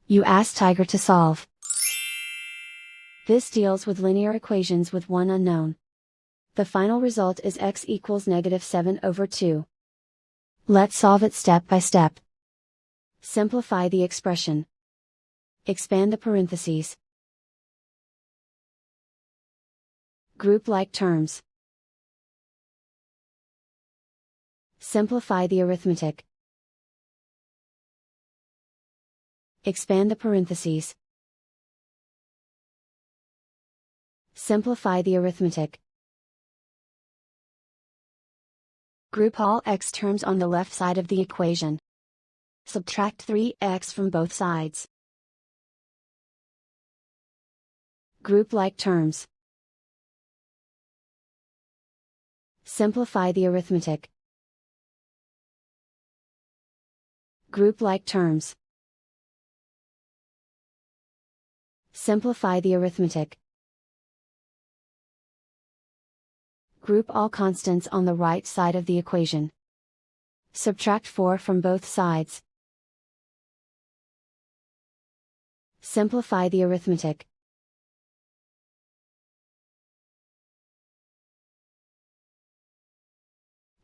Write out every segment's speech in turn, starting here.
You ask Tiger to solve. This deals with linear equations with one unknown. The final result is x equals -7/2. Let's solve it step by step. Simplify the expression. Expand the parentheses. Group like terms. Simplify the arithmetic. Expand the parentheses. Simplify the arithmetic. Group all x terms on the left side of the equation. Subtract 3x from both sides. Group like terms. Simplify the arithmetic. Group like terms. Simplify the arithmetic. Group all constants on the right side of the equation. Subtract 4 from both sides. Simplify the arithmetic.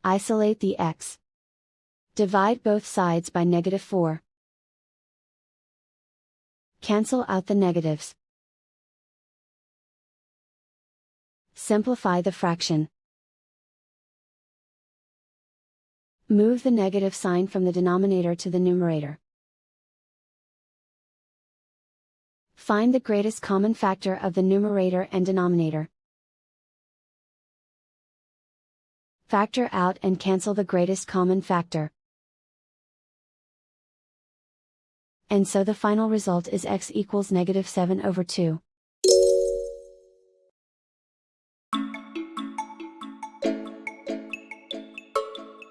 Isolate the x. Divide both sides by -4. Cancel out the negatives. Simplify the fraction. Move the negative sign from the denominator to the numerator. Find the greatest common factor of the numerator and denominator. Factor out and cancel the greatest common factor. And so the final result is x equals -7/2.